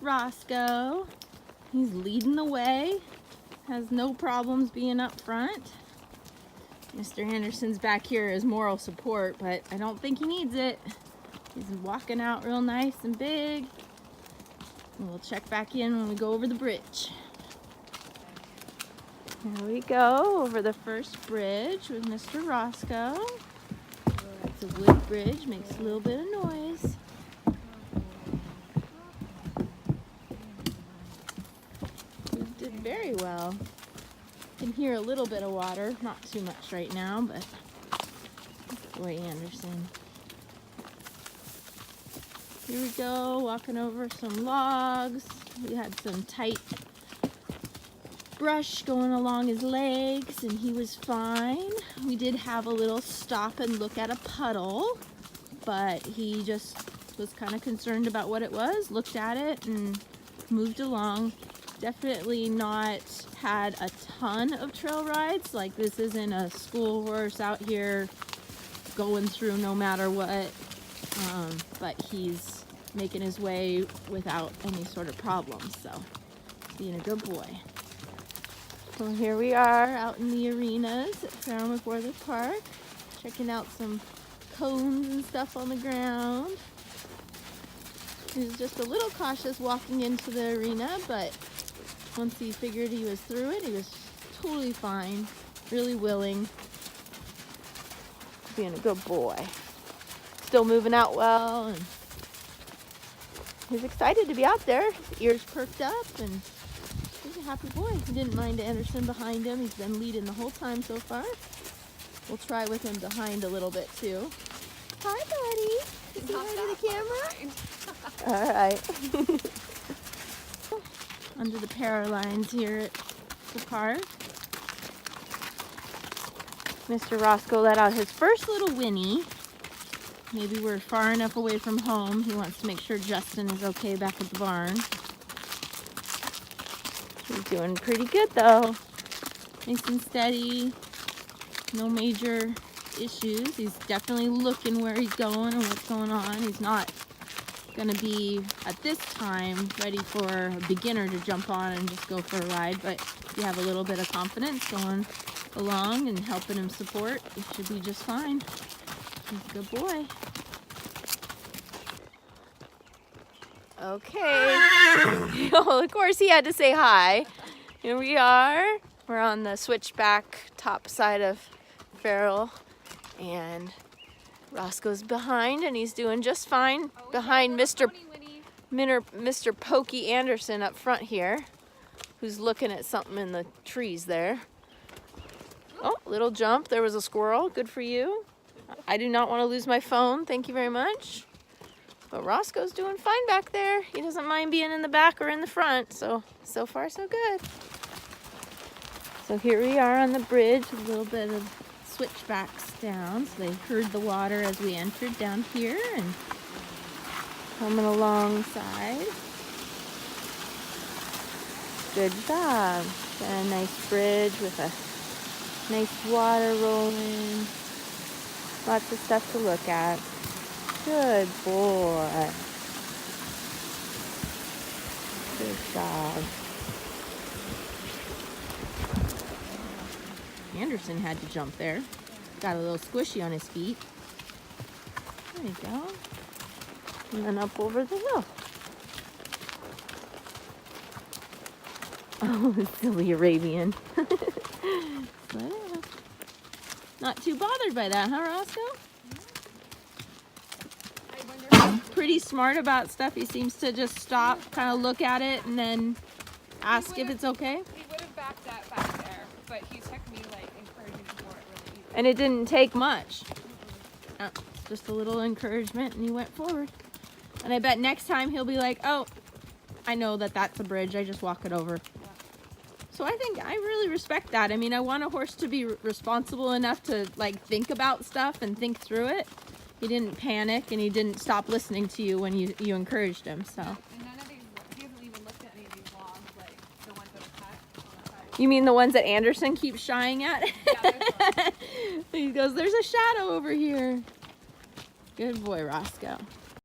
Roscoe. He's leading the way. Has no problems being up front. Mr. Anderson's back here as moral support, but I don't think he needs it. He's walking out real nice and big. And we'll check back in when we go over the bridge. Here we go, over the first bridge with Mr. Roscoe. It's a wood bridge, makes a little bit of noise. He did very well. Can hear a little bit of water, not too much right now, but boy, Anderson. Here we go, walking over some logs. We had some tight brush going along his legs and he was fine. We did have a little stop and look at a puddle, but he just was kind of concerned about what it was, looked at it and moved along. Definitely not had a ton of trail rides. Like, this isn't a school horse out here going through no matter what, but he's making his way without any sort of problems, so being a good boy. So here we are out in the arenas at Farrell McWhorter Park, checking out some cones and stuff on the ground. He was just a little cautious walking into the arena, but once he figured he was through it, he was totally fine, really willing, being a good boy. Still moving out well, and he's excited to be out there. His ears perked up, and he's a happy boy. He didn't mind Anderson behind him. He's been leading the whole time so far. We'll try with him behind a little bit too. Hi, buddy. Say hi to the camera. All right. Under the power lines here at the park. Mr. Roscoe let out his first little whinny. Maybe we're far enough away from home. He wants to make sure Justin is okay back at the barn. He's doing pretty good though. Nice and steady. No major issues. He's definitely looking where he's going and what's going on. He's not going to be, at this time, ready for a beginner to jump on and just go for a ride, but if you have a little bit of confidence going along and helping him support, it should be just fine. He's a good boy. Okay. Well, of course he had to say hi. Here we are. We're on the switchback top side of Farrell, and Roscoe's behind, and he's doing just fine behind Mr. Pokey Anderson up front here, who's looking at something in the trees there. Oh, little jump. There was a squirrel. Good for you. I do not want to lose my phone. Thank you very much. But Roscoe's doing fine back there. He doesn't mind being in the back or in the front, so far so good. So here we are on the bridge, a little bit of switchbacks down. So they heard the water as we entered down here and coming alongside. Good job. Got a nice bridge with a nice water rolling. Lots of stuff to look at. Good boy. Good job. Anderson had to jump there. Got a little squishy on his feet. There you go. And then up over the hill. Oh, silly Arabian. Not too bothered by that, huh, Roscoe? Pretty smart about stuff. He seems to just stop, kind of look at it, and then ask if it's okay. He would have backed that back there, but he took me like encouraging for it really easy. And it didn't take much. Just a little encouragement, and he went forward. And I bet next time he'll be like, oh, I know that that's a bridge. I just walk it over. Yeah. So I think I really respect that. I mean, I want a horse to be responsible enough to like think about stuff and think through it. He didn't panic, and he didn't stop listening to you when you encouraged him. So. And none of these, he hasn't even looked at any of these logs, like the ones that are cut on the side. You mean the ones that Anderson keeps shying at? Yeah, He goes, there's a shadow over here. Good boy, Roscoe.